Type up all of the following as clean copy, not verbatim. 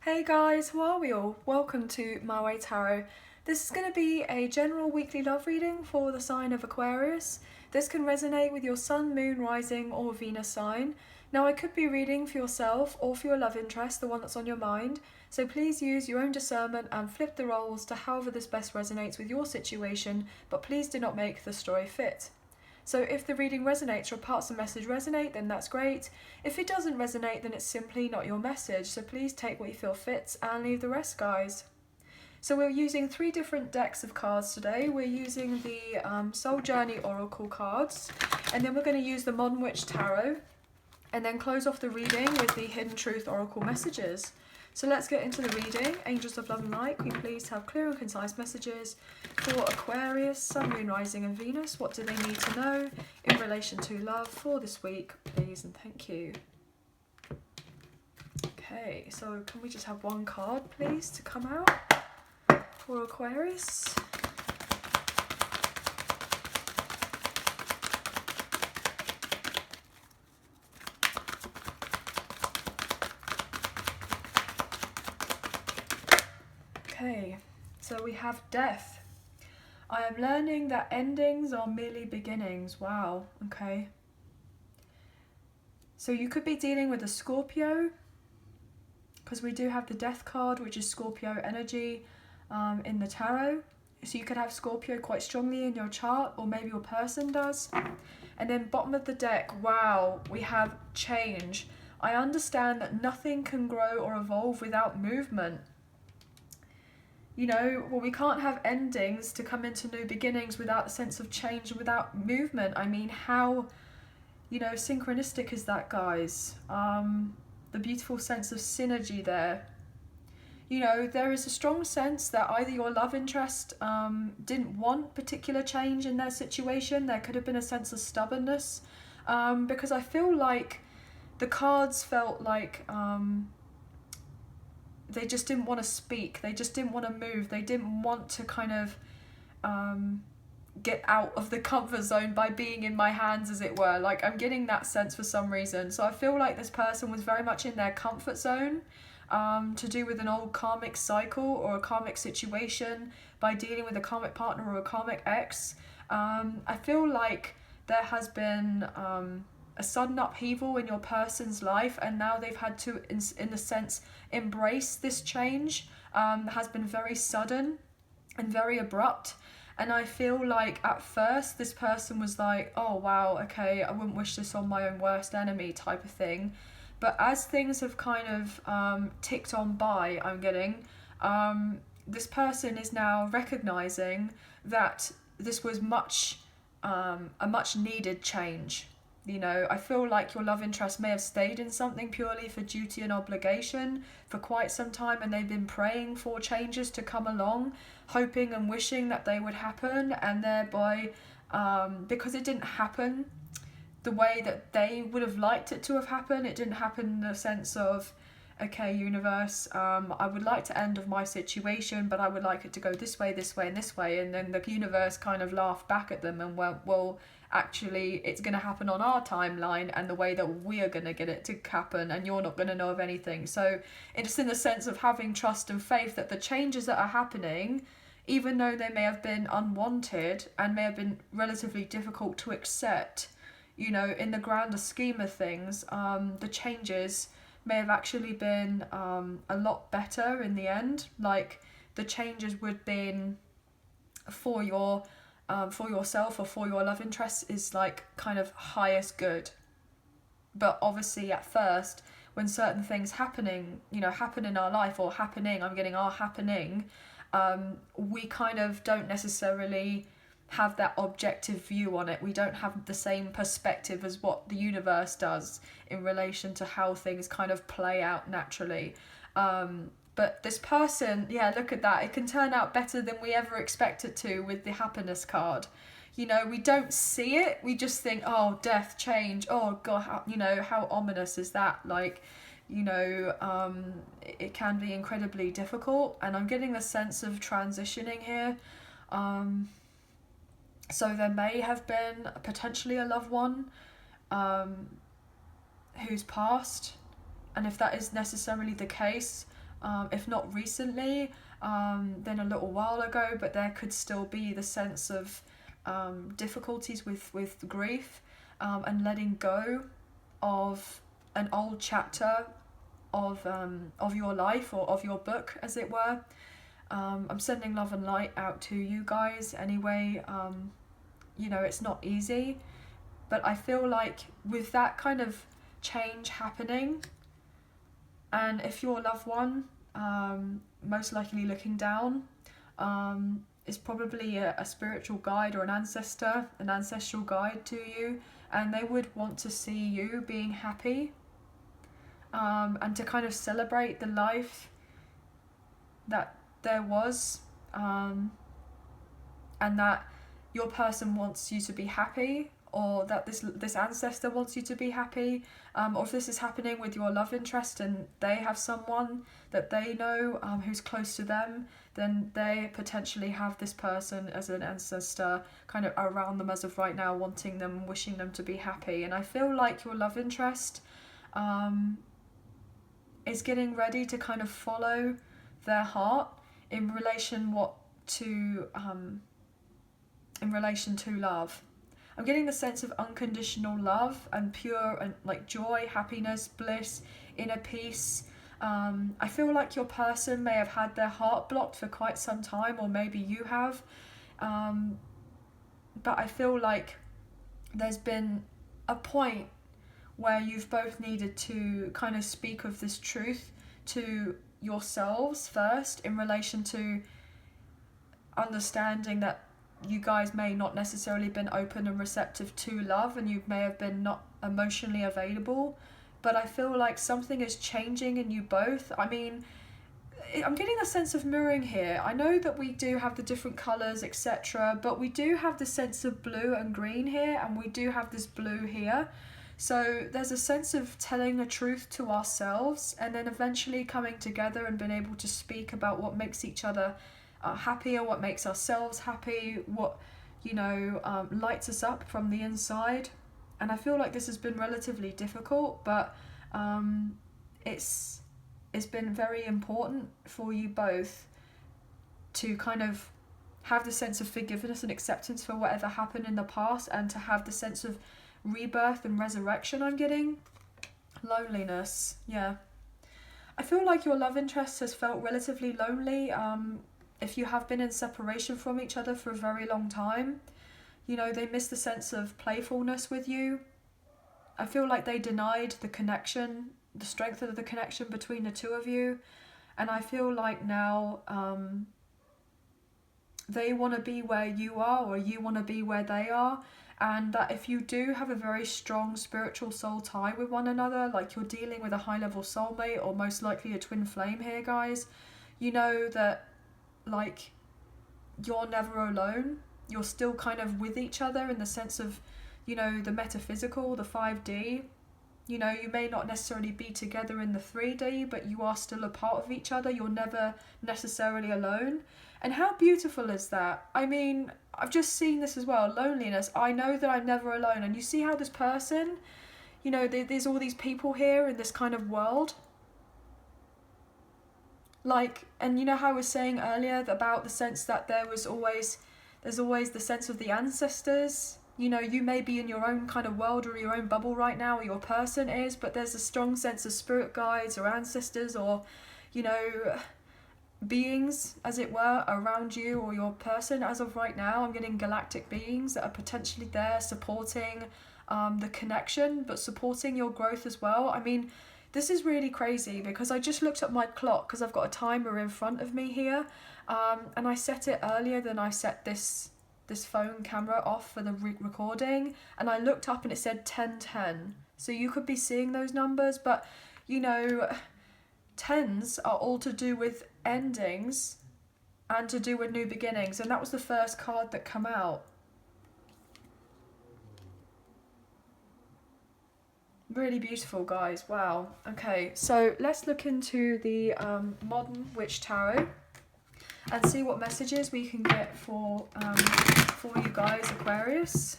Hey guys, how are we all? Welcome to My Way Tarot. This is going to be a general weekly love reading for the sign of Aquarius. This can resonate with your sun, moon, rising or Venus sign. Now I could be reading for yourself or for your love interest, the one that's on your mind, so please use your own discernment and flip the roles to however this best resonates with your situation, but please do not make the story fit. So if the reading resonates or parts of the message resonate, then that's great. If it doesn't resonate, then it's simply not your message. So please take what you feel fits and leave the rest, guys. So we're using 3 different decks of cards today. We're using the Soul Journey Oracle cards, and then we're going to use the Modern Witch Tarot, and then close off the reading with the Hidden Truth Oracle messages. So let's get into the reading. Angels of Love and Light, can you please have clear and concise messages for Aquarius, Sun, Moon, Rising and Venus? What do they need to know in relation to love for this week, please, and thank you. Okay, so can we just have one card, please, to come out for Aquarius? Okay, so we have Death. I am learning that endings are merely beginnings. Wow, okay. So you could be dealing with a Scorpio, because we do have the Death card, which is Scorpio energy in the tarot. So you could have Scorpio quite strongly in your chart, or maybe your person does. And then bottom of the deck, wow, we have change. I understand that nothing can grow or evolve without movement. You know, well, we can't have endings to come into new beginnings without a sense of change and without movement. I mean, how, you know, synchronistic is that, guys? The beautiful sense of synergy there. You know, there is a strong sense that either your love interest didn't want particular change in their situation. There could have been a sense of stubbornness, because I feel like the cards felt like they just didn't want to speak, they just didn't want to move, they didn't want to kind of get out of the comfort zone by being in my hands, as it were. Like, I'm getting that sense for some reason. So I feel like this person was very much in their comfort zone, to do with an old karmic cycle or a karmic situation, by dealing with a karmic partner or a karmic ex. I feel like there has been a sudden upheaval in your person's life, and now they've had to, in a sense, embrace this change. Has been very sudden and very abrupt. And I feel like at first this person was like, oh wow, okay, I wouldn't wish this on my own worst enemy type of thing. But as things have kind of ticked on by, I'm getting, this person is now recognizing that this was a much needed change. You know, I feel like your love interest may have stayed in something purely for duty and obligation for quite some time, and they've been praying for changes to come along, hoping and wishing that they would happen, and thereby, because it didn't happen the way that they would have liked it to have happened, it didn't happen in the sense of, okay, universe, I would like to end of my situation, but I would like it to go this way, and this way. And then the universe kind of laughed back at them and went, well, actually, it's going to happen on our timeline and the way that we are going to get it to happen, and you're not going to know of anything. So it's in the sense of having trust and faith that the changes that are happening, even though they may have been unwanted and may have been relatively difficult to accept, you know, in the grander scheme of things, the changes may have actually been a lot better in the end. Like, the changes would have been for yourself or for your love interest is like kind of highest good. But obviously at first, when certain things happen in our life, or happening, I'm getting are happening, we kind of don't necessarily have that objective view on it. We don't have the same perspective as what the universe does in relation to how things kind of play out naturally. But this person, yeah, look at that. It can turn out better than we ever expect it to with the happiness card. You know, we don't see it. We just think, oh, death, change. Oh, God, how ominous is that? Like, you know, it can be incredibly difficult. And I'm getting the sense of transitioning here. So there may have been potentially a loved one who's passed, and if that is necessarily the case, if not recently, then a little while ago, but there could still be the sense of difficulties with grief, and letting go of an old chapter of your life, or of your book, as it were. I'm sending love and light out to you guys anyway. You know, it's not easy, but I feel like with that kind of change happening, and if your loved one, most likely looking down, is probably a spiritual guide or an ancestral guide to you, and they would want to see you being happy, and to kind of celebrate the life that there was, and that your person wants you to be happy, or that this ancestor wants you to be happy, or if this is happening with your love interest and they have someone that they know who's close to them, then they potentially have this person as an ancestor kind of around them as of right now, wanting them, wishing them to be happy. And I feel like your love interest is getting ready to kind of follow their heart in relation to love. I'm getting the sense of unconditional love and pure and like joy, happiness, bliss, inner peace. I feel like your person may have had their heart blocked for quite some time, or maybe you have. But I feel like there's been a point where you've both needed to kind of speak of this truth to yourselves first, in relation to understanding that you guys may not necessarily been open and receptive to love, and you may have been not emotionally available. But I feel like something is changing in you both. I mean, I'm getting a sense of mirroring here. I know that we do have the different colours, etc., but we do have the sense of blue and green here, and we do have this blue here. So there's a sense of telling a truth to ourselves, and then eventually coming together and being able to speak about what makes each other happier, what makes ourselves happy, what, you know, lights us up from the inside. And I feel like this has been relatively difficult, but it's been very important for you both to kind of have the sense of forgiveness and acceptance for whatever happened in the past, and to have the sense of rebirth and resurrection. I'm getting loneliness. Yeah, I feel like your love interest has felt relatively lonely. If you have been in separation from each other for a very long time, you know, they miss the sense of playfulness with you. I feel like they denied the connection, the strength of the connection between the two of you. And I feel like now they want to be where you are, or you want to be where they are. And that if you do have a very strong spiritual soul tie with one another, like you're dealing with a high level soulmate, or most likely a twin flame here, guys, you know that like you're never alone. You're still kind of with each other in the sense of, you know, the metaphysical, the 5D. You know, you may not necessarily be together in the 3D, but you are still a part of each other. You're never necessarily alone. And how beautiful is that? I mean, I've just seen this as well, loneliness. I know that I'm never alone. And you see how this person, you know, there's all these people here in this kind of world. Like, and you know how I was saying earlier about the sense that there's always the sense of the ancestors. You know, you may be in your own kind of world or your own bubble right now, or your person is, but there's a strong sense of spirit guides or ancestors, or, you know, beings, as it were, around you or your person. As of right now, I'm getting galactic beings that are potentially there supporting the connection, but supporting your growth as well. I mean, this is really crazy because I just looked at my clock, because I've got a timer in front of me here, and I set it earlier than I set this phone camera off for the recording, and I looked up and it said 10:10. So you could be seeing those numbers, but you know, 10s are all to do with endings and to do with new beginnings, and that was the first card that came out. Really beautiful, guys. Wow. Okay, so let's look into the modern witch tarot and see what messages we can get for you guys, Aquarius.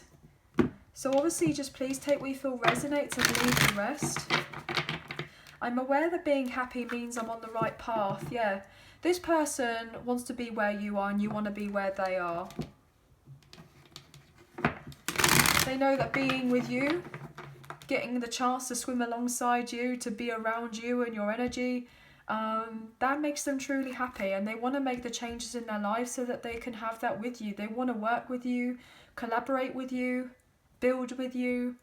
So obviously just please take what you feel resonates and leave the rest. I'm aware that being happy means I'm on the right path. Yeah, this person wants to be where you are and you want to be where they are. They know that being with you, getting the chance to swim alongside you, to be around you and your energy, that makes them truly happy, and they want to make the changes in their life so that they can have that with you. They want to work with you, collaborate with you, build with you.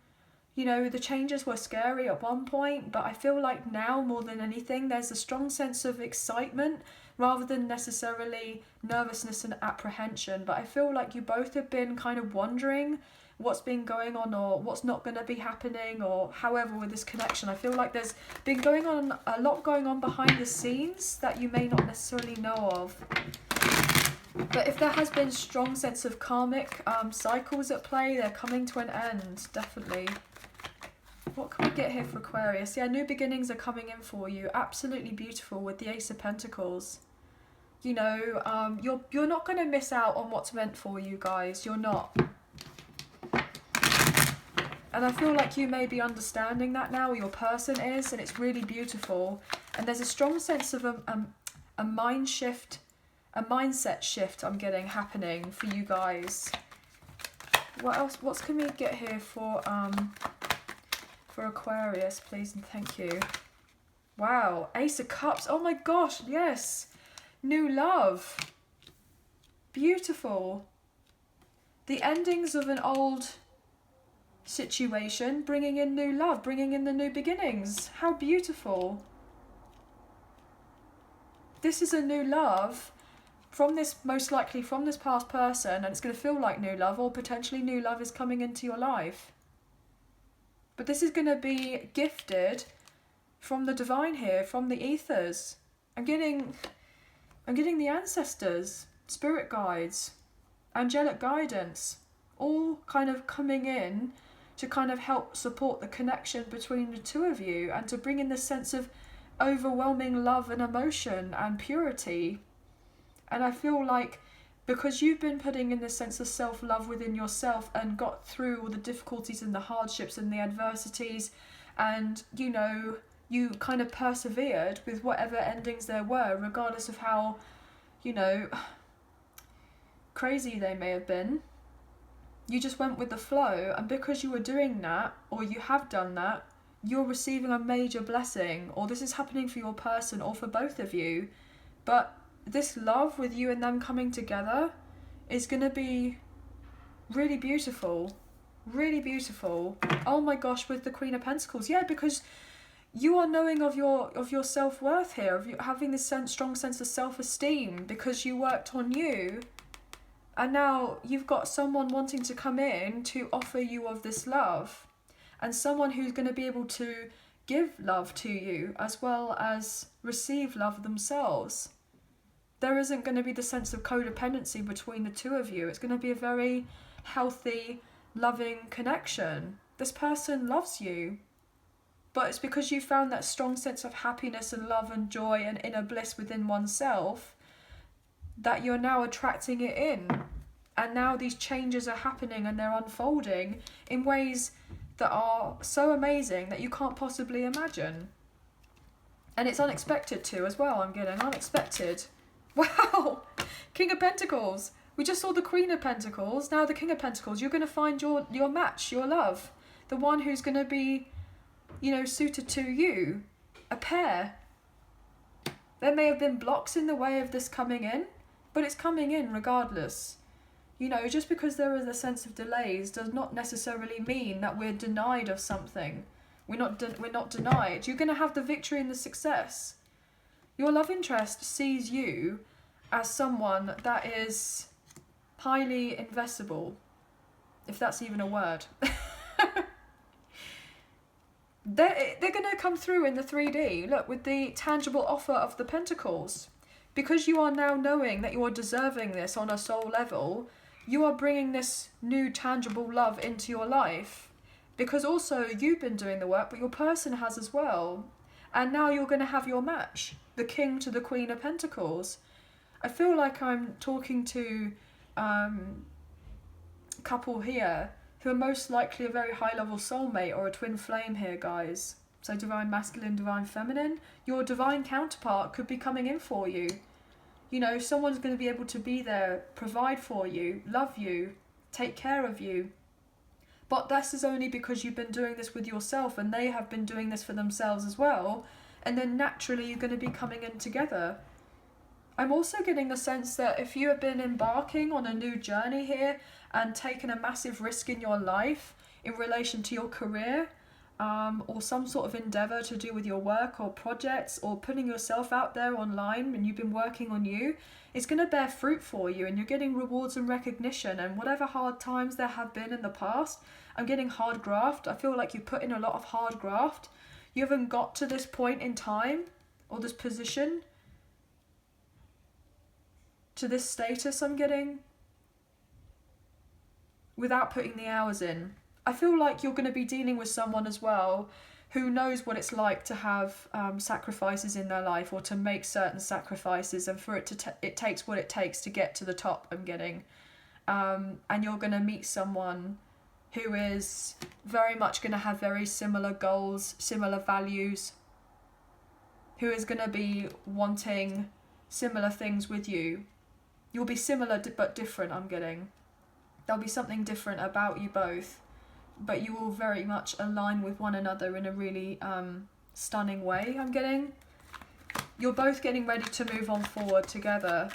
You know, the changes were scary at one point, but I feel like now more than anything there's a strong sense of excitement rather than necessarily nervousness and apprehension. But I feel like you both have been kind of wondering what's been going on or what's not going to be happening, or however with this connection. I feel like there's been a lot going on behind the scenes that you may not necessarily know of. But if there has been strong sense of karmic cycles at play, they're coming to an end, definitely. What can we get here for Aquarius? Yeah, new beginnings are coming in for you. Absolutely beautiful with the Ace of Pentacles. You know, you're not going to miss out on what's meant for you, guys. You're not. And I feel like you may be understanding that now, or your person is, and it's really beautiful. And there's a strong sense of a mind shift, a mindset shift I'm getting happening for you guys. What else? What can we get here for Aquarius, please and thank you. Wow, Ace of Cups. Oh my gosh, yes. New love. Beautiful. The endings of an old situation, bringing in new love, bringing in the new beginnings. How beautiful. This is a new love from this, most likely from this past person, and it's going to feel like new love, or potentially new love is coming into your life. But this is going to be gifted from the divine here, from the ethers. I'm getting the ancestors, spirit guides, angelic guidance, all kind of coming in to kind of help support the connection between the two of you and to bring in this sense of overwhelming love and emotion and purity. And I feel like because you've been putting in this sense of self-love within yourself and got through all the difficulties and the hardships and the adversities, and you know, you kind of persevered with whatever endings there were, regardless of how, you know, crazy they may have been. You just went with the flow, and because you were doing that, or you have done that, you're receiving a major blessing, or this is happening for your person or for both of you. But this love with you and them coming together is going to be really beautiful. Really beautiful. Oh my gosh, with the Queen of Pentacles. Yeah, because you are knowing of your self-worth here, of you having this strong sense of self-esteem because you worked on you. And now you've got someone wanting to come in to offer you of this love, and someone who's going to be able to give love to you as well as receive love themselves. There isn't going to be the sense of codependency between the two of you. It's going to be a very healthy, loving connection. This person loves you, but it's because you found that strong sense of happiness and love and joy and inner bliss within oneself that you're now attracting it in. And now these changes are happening and they're unfolding in ways that are so amazing that you can't possibly imagine. And it's unexpected too as well, I'm getting unexpected. Wow! King of Pentacles. We just saw the Queen of Pentacles, now the King of Pentacles. You're going to find your match, your love. The one who's going to be, you know, suited to you. A pair. There may have been blocks in the way of this coming in, but it's coming in regardless. You know, just because there is a sense of delays does not necessarily mean that we're denied of something. We're not denied. You're going to have the victory and the success. Your love interest sees you as someone that is highly investable, if that's even a word. They're going to come through in the 3D, look, with the tangible offer of the Pentacles. Because you are now knowing that you are deserving this on a soul level, you are bringing this new tangible love into your life. Because also you've been doing the work, but your person has as well. And now you're going to have your match, the King to the Queen of Pentacles. I feel like I'm talking to a couple here who are most likely a very high level soulmate or a twin flame here, guys. So divine masculine, divine feminine. Your divine counterpart could be coming in for you. You know, someone's going to be able to be there, provide for you, love you, take care of you. But this is only because you've been doing this with yourself, and they have been doing this for themselves as well. And then naturally you're going to be coming in together. I'm also getting the sense that if you have been embarking on a new journey here and taken a massive risk in your life in relation to your career, or some sort of endeavour to do with your work or projects, or putting yourself out there online, and you've been working on you, it's going to bear fruit for you, and you're getting rewards and recognition. And whatever hard times there have been in the past, I'm getting hard graft. I feel like you put in a lot of hard graft. You haven't got to this point in time, or this position, to this status I'm getting, without putting the hours in. I feel like you're going to be dealing with someone as well who knows what it's like to have sacrifices in their life, or to make certain sacrifices, and for it takes what it takes to get to the top, I'm getting. And you're going to meet someone who is very much going to have very similar goals, similar values, who is going to be wanting similar things with you. You'll be similar but different, I'm getting. There'll be something different about you both, but you will very much align with one another in a really stunning way, I'm getting. You're both getting ready to move on forward together.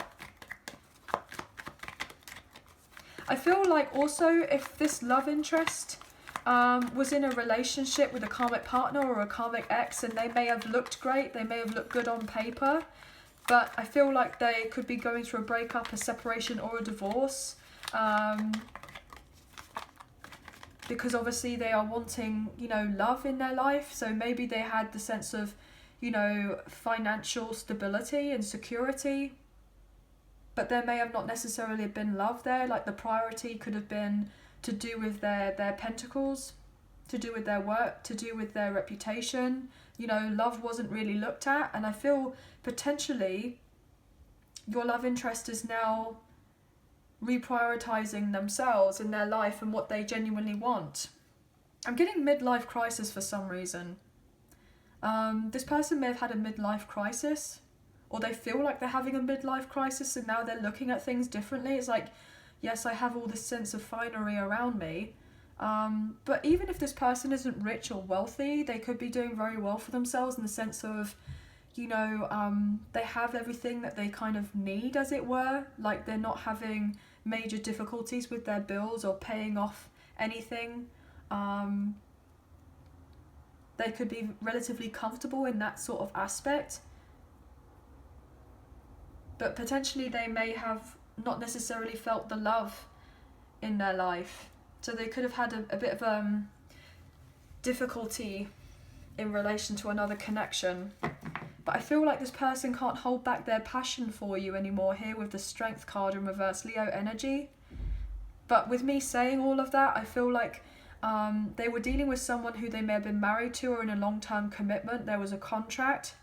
I feel like also if this love interest was in a relationship with a karmic partner or a karmic ex, and they may have looked great, they may have looked good on paper, but I feel like they could be going through a breakup, a separation, or a divorce. Because obviously they are wanting, you know, love in their life. So maybe they had the sense of, you know, financial stability and security, but there may have not necessarily been love there. Like the priority could have been to do with their pentacles, to do with their work, to do with their reputation. You know, love wasn't really looked at. And I feel potentially your love interest is now reprioritizing themselves in their life and what they genuinely want. I'm getting midlife crisis for some reason. This person may have had a midlife crisis, or they feel like they're having a midlife crisis, and now they're looking at things differently. It's like, yes, I have all this sense of finery around me, but even if this person isn't rich or wealthy, they could be doing very well for themselves in the sense of, you know, they have everything that they kind of need, as it were. Like they're not having major difficulties with their bills or paying off anything. They could be relatively comfortable in that sort of aspect. But potentially they may have not necessarily felt the love in their life. So they could have had a bit of difficulty in relation to another connection. But I feel like this person can't hold back their passion for you anymore here with the Strength card in reverse, Leo energy. But with me saying all of that, I feel like they were dealing with someone who they may have been married to or in a long-term commitment. There was a contract.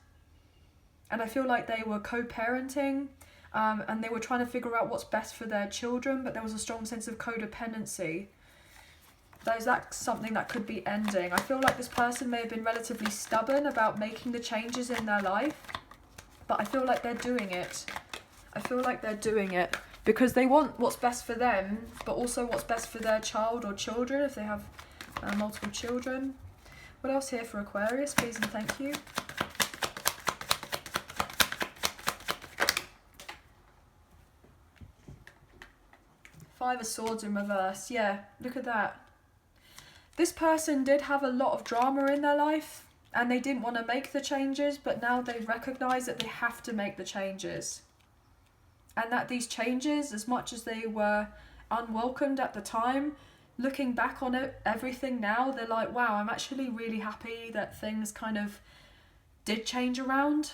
And I feel like they were co-parenting, and they were trying to figure out what's best for their children, but there was a strong sense of codependency. Is that something that could be ending? I feel like this person may have been relatively stubborn about making the changes in their life, but I feel like they're doing it. I feel like they're doing it because they want what's best for them, but also what's best for their child or children if they have multiple children. What else here for Aquarius, please and thank you? Five of Swords in reverse. Yeah, look at that. This person did have a lot of drama in their life and they didn't want to make the changes, but now they recognise that they have to make the changes. And that these changes, as much as they were unwelcomed at the time, looking back on it, everything now, they're like, wow, I'm actually really happy that things kind of did change around.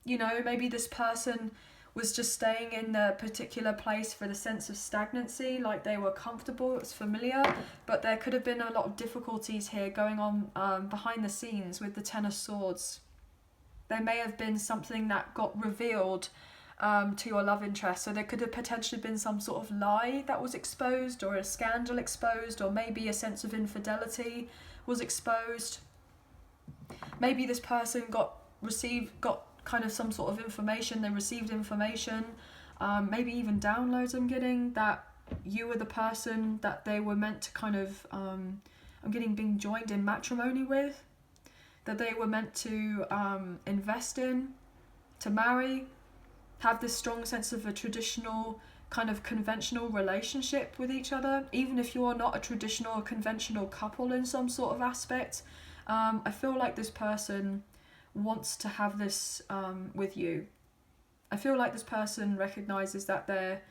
You know, maybe this person was just staying in the particular place for the sense of stagnancy, like they were comfortable, it's familiar, but there could have been a lot of difficulties here going on behind the scenes with the Ten of Swords. There may have been something that got revealed to your love interest, so there could have potentially been some sort of lie that was exposed, or a scandal exposed, or maybe a sense of infidelity was exposed. Maybe this person got kind of some sort of information, they received information, maybe even downloads I'm getting, that you were the person that they were meant to kind of, I'm getting being joined in matrimony with, that they were meant to invest in, to marry, have this strong sense of a traditional kind of conventional relationship with each other, even if you're not a traditional or conventional couple in some sort of aspect. I feel like this person wants to have this with you. I feel like this person recognizes that there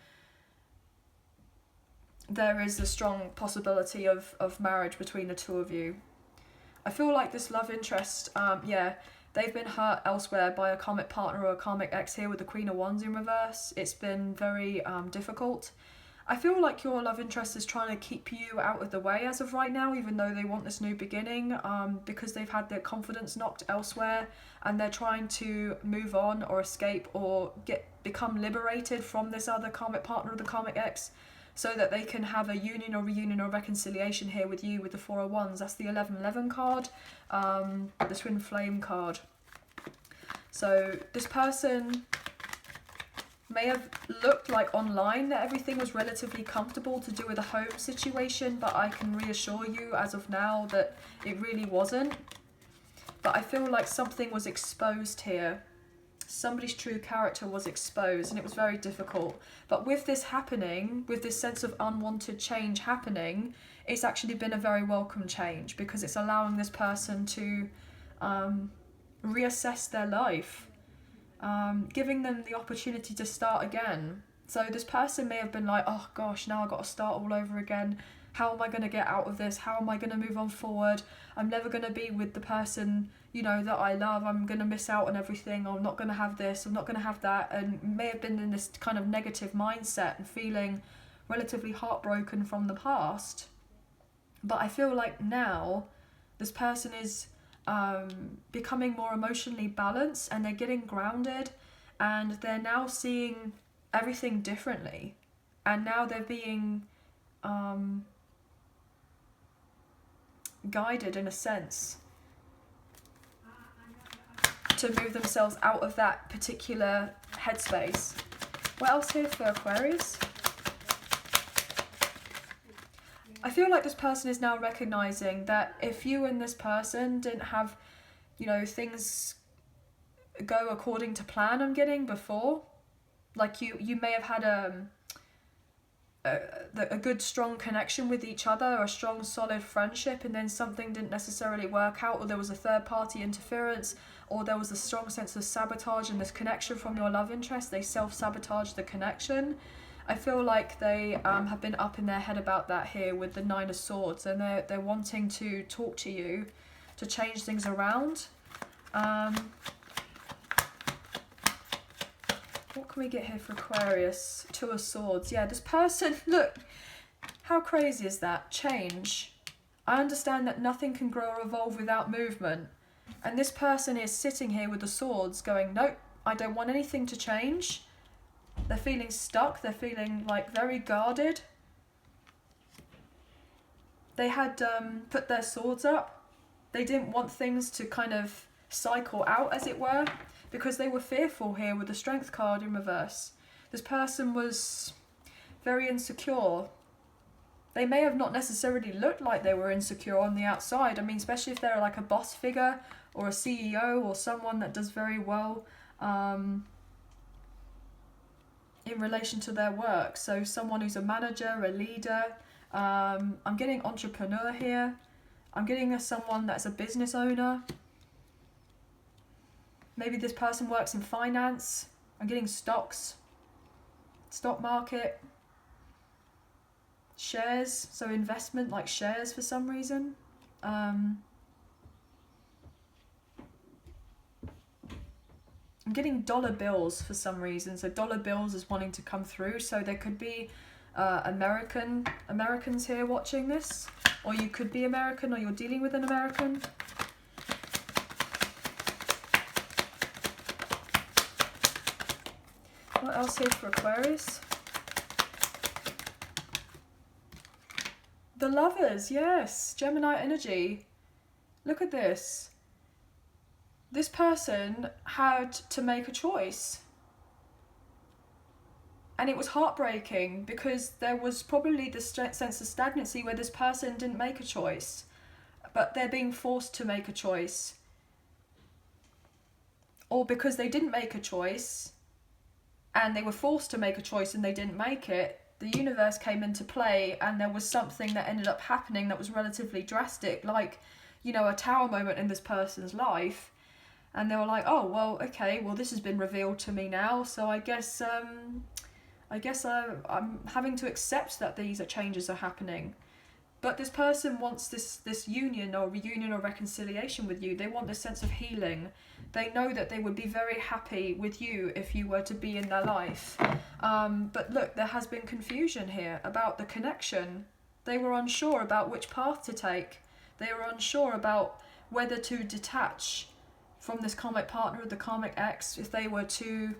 is a strong possibility of marriage between the two of you. I feel like this love interest, they've been hurt elsewhere by a karmic partner or a karmic ex here with the Queen of Wands in reverse. It's been very difficult. I feel like your love interest is trying to keep you out of the way as of right now, even though they want this new beginning, because they've had their confidence knocked elsewhere and they're trying to move on or escape or become liberated from this other karmic partner or the karmic ex, so that they can have a union or reunion or reconciliation here with you with the Four of Wands. That's the 1111 card, the Twin Flame card. So this person may have looked like online that everything was relatively comfortable to do with a home situation, but I can reassure you as of now that it really wasn't. But I feel like something was exposed here. Somebody's true character was exposed and it was very difficult. But with this happening, with this sense of unwanted change happening, it's actually been a very welcome change, because it's allowing this person to reassess their life, giving them the opportunity to start again. So this person may have been like, oh gosh, now I've got to start all over again. How am I going to get out of this? How am I going to move on forward? I'm never going to be with the person, you know, that I love. I'm going to miss out on everything. I'm not going to have this. I'm not going to have that. And may have been in this kind of negative mindset and feeling relatively heartbroken from the past. But I feel like now this person is becoming more emotionally balanced and they're getting grounded and they're now seeing everything differently. And now they're being guided in a sense to move themselves out of that particular headspace. What else here for Aquarius? I feel like this person is now recognizing that if you and this person didn't have, you know, things go according to plan, I'm getting before, like you may have had a good strong connection with each other, or a strong solid friendship, and then something didn't necessarily work out, or there was a third party interference, or there was a strong sense of sabotage in this connection from your love interest. They self-sabotaged the connection. I feel like they have been up in their head about that here with the Nine of Swords, and they're wanting to talk to you to change things around. What can we get here for Aquarius? Two of Swords. Yeah, this person, look, how crazy is that? Change. I understand that nothing can grow or evolve without movement. And this person is sitting here with the swords going, nope, I don't want anything to change. They're feeling stuck. They're feeling like very guarded. They had put their swords up. They didn't want things to kind of cycle out, as it were, because they were fearful here with the Strength card in reverse. This person was very insecure. They may have not necessarily looked like they were insecure on the outside. I mean, especially if they're like a boss figure or a CEO or someone that does very well in relation to their work. So someone who's a manager, a leader. I'm getting entrepreneur here. I'm getting someone that's a business owner. Maybe this person works in finance. I'm getting stocks, stock market, shares, so investment like shares for some reason. I'm getting dollar bills for some reason, so dollar bills is wanting to come through. So there could be Americans here watching this, or you could be American, or you're dealing with an American. What else here for Aquarius? The Lovers, yes. Gemini energy. Look at this. this person had to make a choice. And it was heartbreaking because there was probably the sense of stagnancy where this person didn't make a choice, but they're being forced to make a choice. Or because they didn't make a choice and they were forced to make a choice and they didn't make it, the universe came into play and there was something that ended up happening that was relatively drastic, like, you know, a tower moment in this person's life. And they were like, oh, well, okay, well, this has been revealed to me now, so I guess I'm having to accept that these changes are happening. But this person wants this union or reunion or reconciliation with you. They want this sense of healing. They know that they would be very happy with you if you were to be in their life. But look, there has been confusion here about the connection. They were unsure about which path to take. They were unsure about whether to detach from this karmic partner or the karmic ex, if they were to,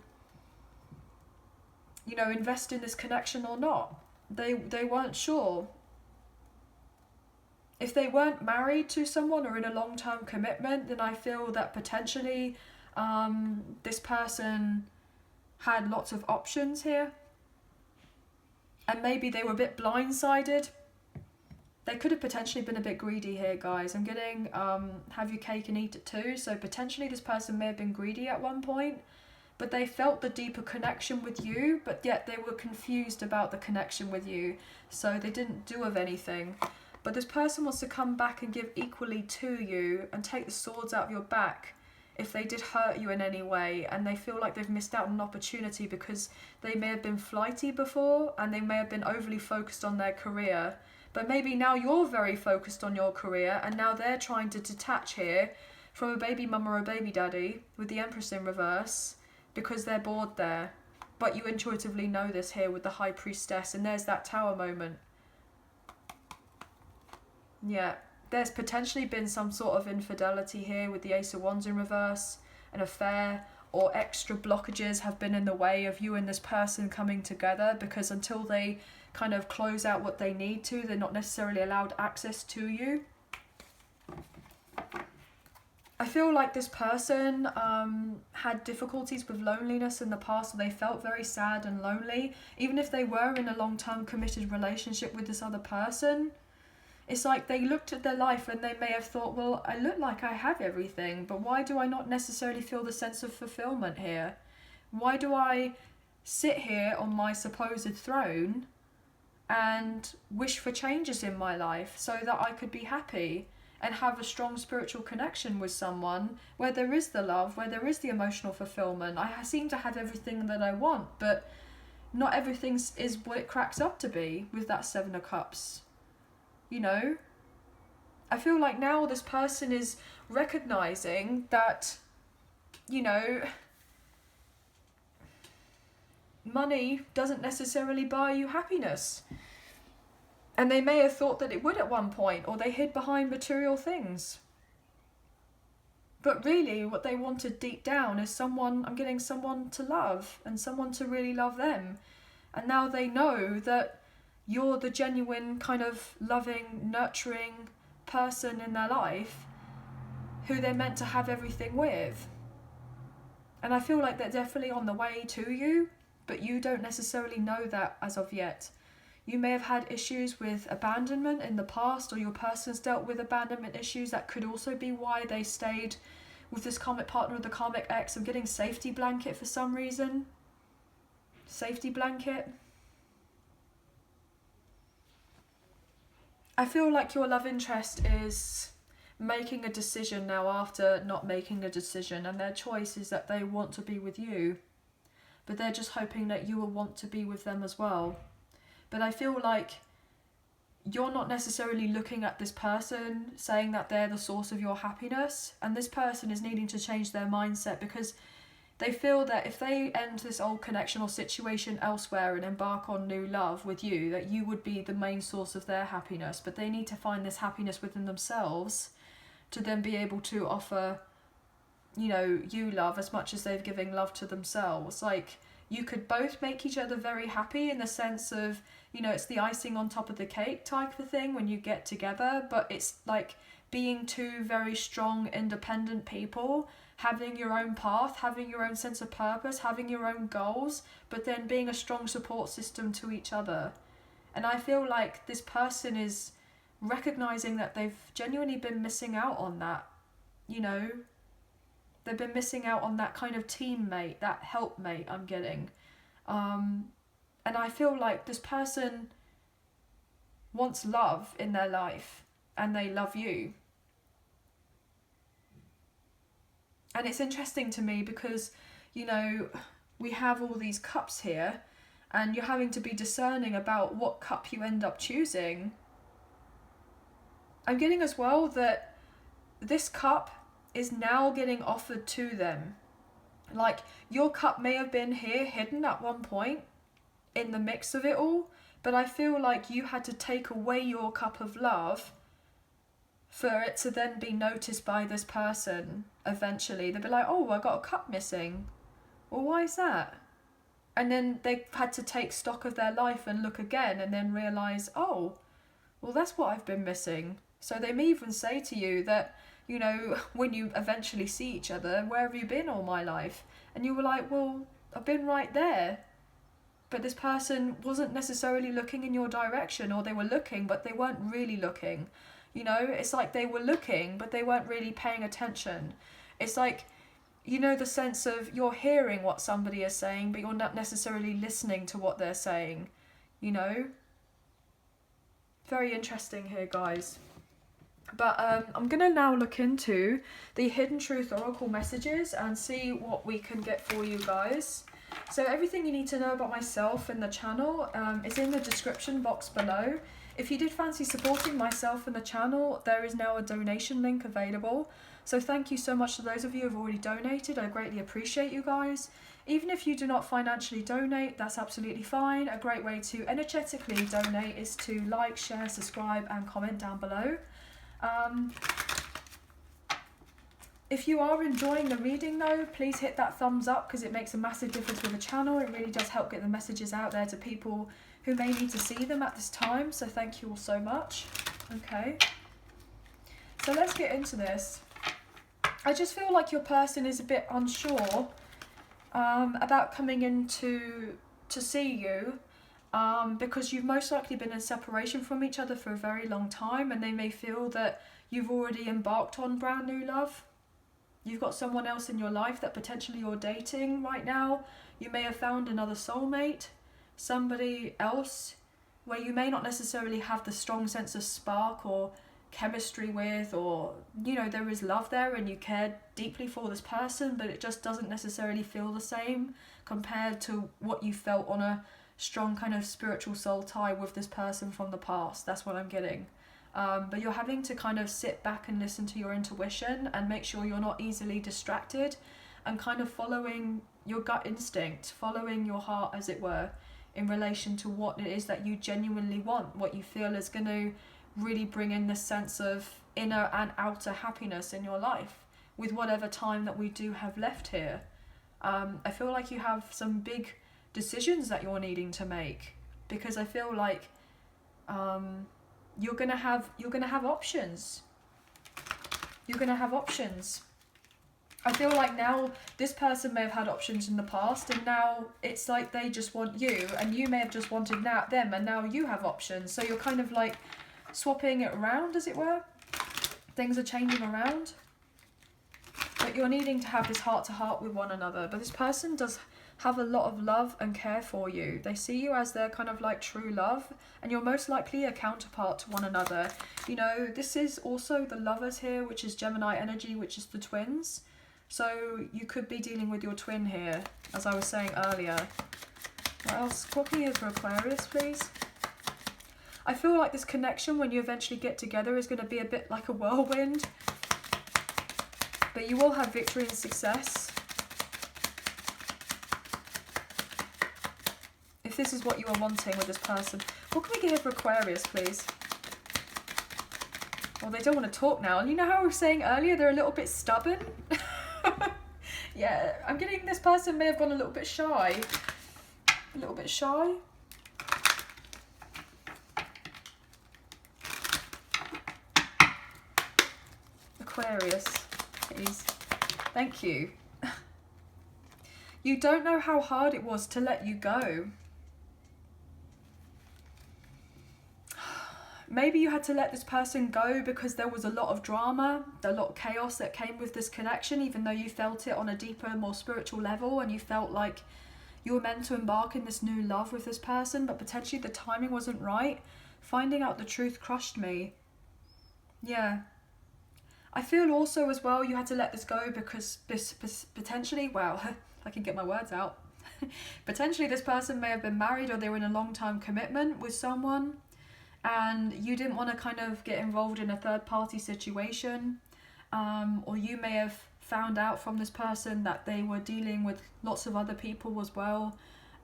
you know, invest in this connection or not. They weren't sure. If they weren't married to someone or in a long-term commitment, then I feel that potentially this person had lots of options here. And maybe they were a bit blindsided. They could have potentially been a bit greedy here, guys. I'm getting have your cake and eat it too. So potentially this person may have been greedy at one point, but they felt the deeper connection with you, but yet they were confused about the connection with you. So they didn't do of anything. But this person wants to come back and give equally to you and take the swords out of your back if they did hurt you in any way, and they feel like they've missed out on an opportunity because they may have been flighty before and they may have been overly focused on their career. But maybe now you're very focused on your career and now they're trying to detach here from a baby mum or a baby daddy with the Empress in reverse because they're bored there. But you intuitively know this here with the High Priestess, and there's that tower moment. Yeah, there's potentially been some sort of infidelity here with the Ace of Wands in reverse, an affair, or extra blockages have been in the way of you and this person coming together, because until they kind of close out what they need to, they're not necessarily allowed access to you. I feel like this person had difficulties with loneliness in the past, so they felt very sad and lonely. Even if they were in a long-term committed relationship with this other person, it's like they looked at their life and they may have thought, well, I look like I have everything, but why do I not necessarily feel the sense of fulfillment here? Why do I sit here on my supposed throne and wish for changes in my life so that I could be happy and have a strong spiritual connection with someone where there is the love, where there is the emotional fulfillment? I seem to have everything that I want, but not everything is what it cracks up to be with that Seven of Cups. You know, I feel like now this person is recognizing that, you know, money doesn't necessarily buy you happiness. And they may have thought that it would at one point, or they hid behind material things. But really what they wanted deep down is someone, I'm getting someone to love and someone to really love them. And now they know that you're the genuine kind of loving, nurturing person in their life who they're meant to have everything with. And I feel like they're definitely on the way to you, but you don't necessarily know that as of yet. You may have had issues with abandonment in the past, or your person's dealt with abandonment issues. That could also be why they stayed with this karmic partner or the karmic ex. I'm getting safety blanket for some reason. Safety blanket. I feel like your love interest is making a decision now after not making a decision, and their choice is that they want to be with you, but they're just hoping that you will want to be with them as well. But I feel like you're not necessarily looking at this person saying that they're the source of your happiness, and this person is needing to change their mindset because they feel that if they end this old connection or situation elsewhere and embark on new love with you, that you would be the main source of their happiness. But they need to find this happiness within themselves to then be able to offer, you know, you love as much as they've given love to themselves. Like, you could both make each other very happy in the sense of, you know, it's the icing on top of the cake type of thing when you get together, but it's like being two very strong, independent people having your own path, having your own sense of purpose, having your own goals, but then being a strong support system to each other. And I feel like this person is recognizing that they've genuinely been missing out on that. You know, they've been missing out on that kind of teammate, that helpmate I'm getting. And I feel like this person wants love in their life, and they love you. And it's interesting to me because, you know, we have all these cups here, and you're having to be discerning about what cup you end up choosing. I'm getting as well that this cup is now getting offered to them. Like, your cup may have been here hidden at one point in the mix of it all, but I feel like you had to take away your cup of love for it to then be noticed by this person eventually. They'll be like, oh, I got a cup missing. Well, why is that? And then they've had to take stock of their life and look again and then realise, oh, well, that's what I've been missing. So they may even say to you that, you know, when you eventually see each other, where have you been all my life? And you were like, well, I've been right there. But this person wasn't necessarily looking in your direction, or they were looking, but they weren't really looking. You know, it's like they were looking, but they weren't really paying attention. It's like, you know, the sense of you're hearing what somebody is saying, but you're not necessarily listening to what they're saying, you know? Very interesting here, guys. But I'm going to now look into the Hidden Truth Oracle messages and see what we can get for you guys. So everything you need to know about myself and the channel is in the description box below. If you did fancy supporting myself and the channel, there is now a donation link available. So thank you so much to those of you who have already donated. I greatly appreciate you guys. Even if you do not financially donate, that's absolutely fine. A great way to energetically donate is to like, share, subscribe and comment down below. If you are enjoying the reading though, please hit that thumbs up because it makes a massive difference with the channel. It really does help get the messages out there to people who may need to see them at this time. So thank you all so much. Okay. So let's get into this. I just feel like your person is a bit unsure about coming in to see you because you've most likely been in separation from each other for a very long time, and they may feel that you've already embarked on brand new love. You've got someone else in your life that potentially you're dating right now. You may have found another soulmate, somebody else where you may not necessarily have the strong sense of spark or chemistry with, or, you know, there is love there and you care deeply for this person, but it just doesn't necessarily feel the same compared to what you felt on a strong kind of spiritual soul tie with this person from the past. That's what I'm getting. But you're having to kind of sit back and listen to your intuition and make sure you're not easily distracted and kind of following your gut instinct, following your heart, as it were, in relation to what it is that you genuinely want, what you feel is going to really bring in this sense of inner and outer happiness in your life with whatever time that we do have left here. I feel like you have some big decisions that you're needing to make, because I feel like you're gonna have options. You're gonna have options. I feel like now this person may have had options in the past, and now it's like they just want you, and you may have just wanted them, and now you have options. So you're kind of like swapping it around, as it were. Things are changing around, but you're needing to have this heart-to-heart with one another. But this person does have a lot of love and care for you. They see you as their kind of like true love, and you're most likely a counterpart to one another. You know, this is also the lovers here, which is Gemini energy, which is the twins. So you could be dealing with your twin here, as I was saying earlier. What else? What can you hear for Aquarius, please? I feel like this connection, when you eventually get together, is going to be a bit like a whirlwind. But you will have victory and success. If this is what you are wanting with this person. What can we get here for Aquarius, please? Well, they don't want to talk now. And you know how I was saying earlier, they're a little bit stubborn? Yeah, I'm getting this person may have gone a little bit shy. A little bit shy. Aquarius, please. Thank you. You don't know how hard it was to let you go. Maybe you had to let this person go because there was a lot of drama, a lot of chaos that came with this connection, even though you felt it on a deeper, more spiritual level, and you felt like you were meant to embark in this new love with this person, but potentially the timing wasn't right. Finding out the truth crushed me. Yeah. I feel also as well you had to let this go because this potentially, wow, I can get my words out. Potentially this person may have been married, or they were in a long-term commitment with someone, and you didn't want to kind of get involved in a third-party situation, or you may have found out from this person that they were dealing with lots of other people as well,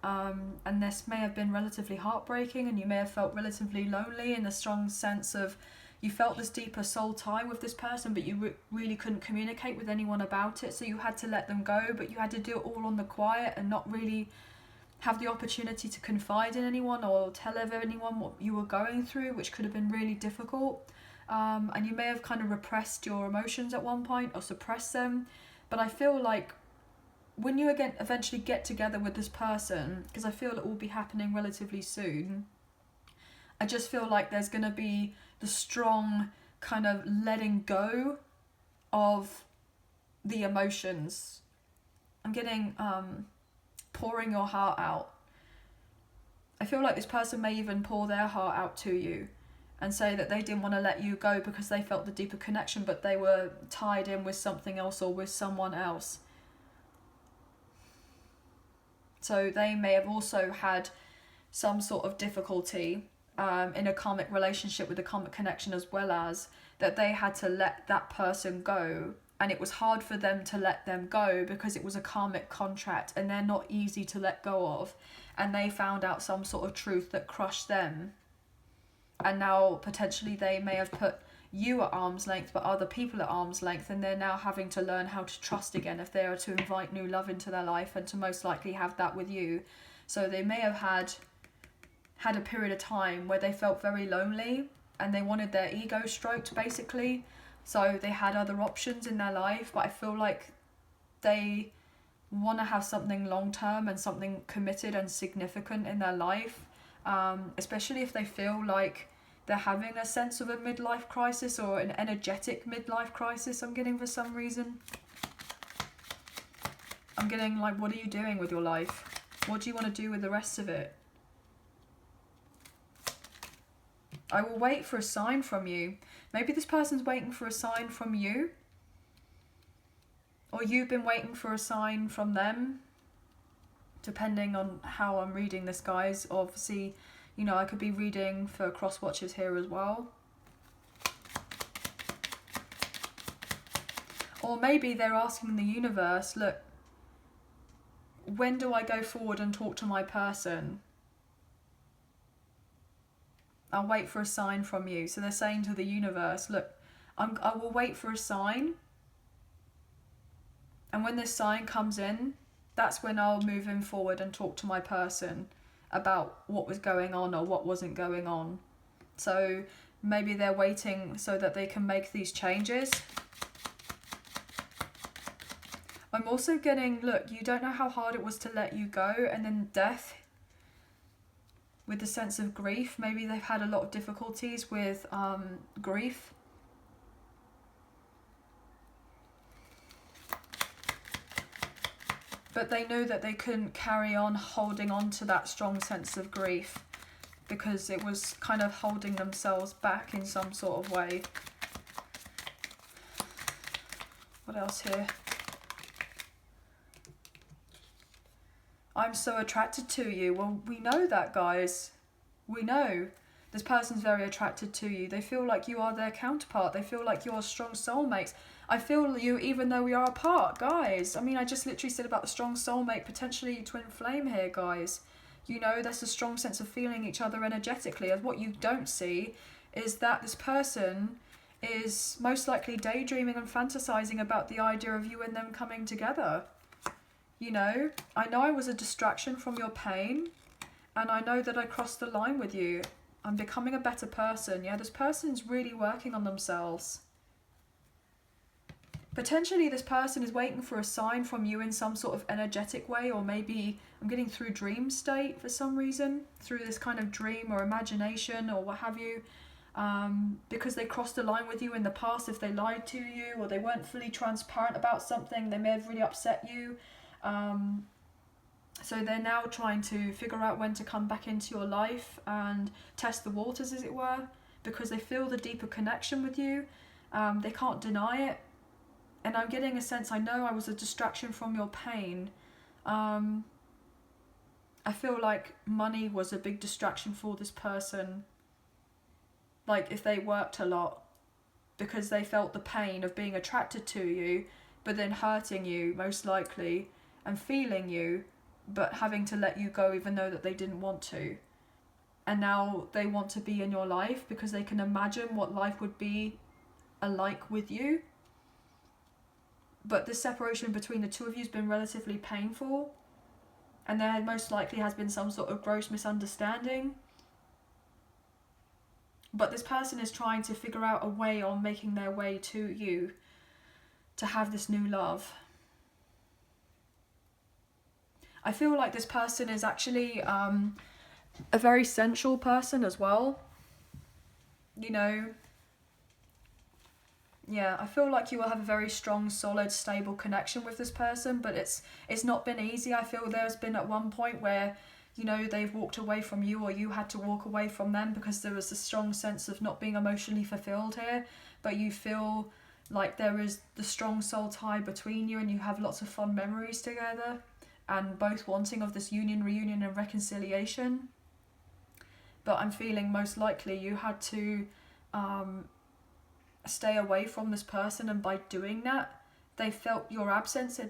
and this may have been relatively heartbreaking, and you may have felt relatively lonely in a strong sense of you felt this deeper soul tie with this person, but you really couldn't communicate with anyone about it, so you had to let them go, but you had to do it all on the quiet and not really have the opportunity to confide in anyone or tell anyone what you were going through, which could have been really difficult. And you may have kind of repressed your emotions at one point or suppressed them. But I feel like when you again eventually get together with this person, because I feel it will be happening relatively soon, I just feel like there's going to be the strong kind of letting go of the emotions. I'm getting pouring your heart out. I feel like this person may even pour their heart out to you and say that they didn't want to let you go because they felt the deeper connection, but they were tied in with something else or with someone else. So they may have also had some sort of difficulty in a karmic relationship with a karmic connection, as well as that they had to let that person go, and it was hard for them to let them go because it was a karmic contract and they're not easy to let go of, and they found out some sort of truth that crushed them, and now potentially they may have put you at arm's length but other people at arm's length, and they're now having to learn how to trust again if they are to invite new love into their life, and to most likely have that with you. So they may have had a period of time where they felt very lonely and they wanted their ego stroked, basically. So they had other options in their life, but I feel like they want to have something long-term and something committed and significant in their life, especially if they feel like they're having a sense of a midlife crisis or an energetic midlife crisis, I'm getting, for some reason. I'm getting like, what are you doing with your life? What do you want to do with the rest of it? I will wait for a sign from you. Maybe this person's waiting for a sign from you, or you've been waiting for a sign from them, depending on how I'm reading this, guys. Obviously, you know, I could be reading for cross watchers here as well. Or maybe they're asking the universe, look, when do I go forward and talk to my person? I'll wait for a sign from you. So they're saying to the universe, look, I will wait for a sign. And when this sign comes in, that's when I'll move in forward and talk to my person about what was going on or what wasn't going on. So maybe they're waiting so that they can make these changes. I'm also getting, look, you don't know how hard it was to let you go, and then death. With the sense of grief, maybe they've had a lot of difficulties with grief. But they know that they couldn't carry on holding on to that strong sense of grief because it was kind of holding themselves back in some sort of way. What else here? I'm so attracted to you. Well, we know that, guys. We know. This person's very attracted to you. They feel like you are their counterpart. They feel like you're strong soulmates. I feel you even though we are apart, guys. I mean, I just literally said about the strong soulmate, potentially twin flame here, guys. You know, there's a strong sense of feeling each other energetically. And what you don't see is that this person is most likely daydreaming and fantasizing about the idea of you and them coming together. You know I was a distraction from your pain, and I know that I crossed the line with you. I'm becoming a better person. Yeah, this person's really working on themselves. Potentially this person is waiting for a sign from you in some sort of energetic way, or maybe I'm getting through dream state for some reason, through this kind of dream or imagination or what have you, because they crossed the line with you in the past. If they lied to you or they weren't fully transparent about something, they may have really upset you. So they're now trying to figure out when to come back into your life and test the waters, as it were, because they feel the deeper connection with you. They can't deny it. And I'm getting a sense, I know I was a distraction from your pain. I feel like money was a big distraction for this person. Like if they worked a lot because they felt the pain of being attracted to you, but then hurting you most likely, and feeling you, but having to let you go even though that they didn't want to. And now they want to be in your life because they can imagine what life would be alike with you. But this separation between the two of you has been relatively painful, and there most likely has been some sort of gross misunderstanding. But this person is trying to figure out a way on making their way to you to have this new love. I feel like this person is actually a very sensual person as well. You know, yeah, I feel like you will have a very strong, solid, stable connection with this person, but it's not been easy. I feel there's been at one point where, you know, they've walked away from you, or you had to walk away from them because there was a strong sense of not being emotionally fulfilled here, but you feel like there is the strong soul tie between you and you have lots of fun memories together, and both wanting of this union, reunion and reconciliation. But I'm feeling most likely you had to stay away from this person, and by doing that they felt your absence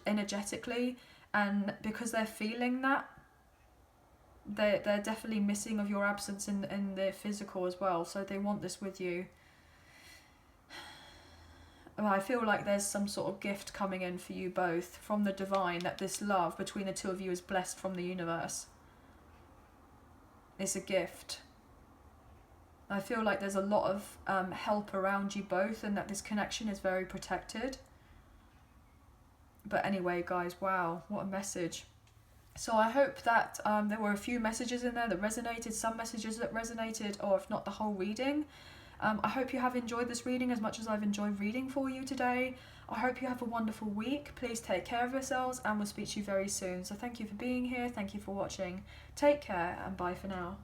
energetically, and because they're feeling that, they're definitely missing of your absence in their physical as well, so they want this with you. I feel like there's some sort of gift coming in for you both from the divine, that this love between the two of you is blessed from the universe. It's a gift. I feel like there's a lot of help around you both, and that this connection is very protected. But anyway, guys, wow, what a message. So I hope that there were a few messages in there that resonated, some messages that resonated, or if not the whole reading. I hope you have enjoyed this reading as much as I've enjoyed reading for you today. I hope you have a wonderful week. Please take care of yourselves, and we'll speak to you very soon. So thank you for being here. Thank you for watching. Take care, and bye for now.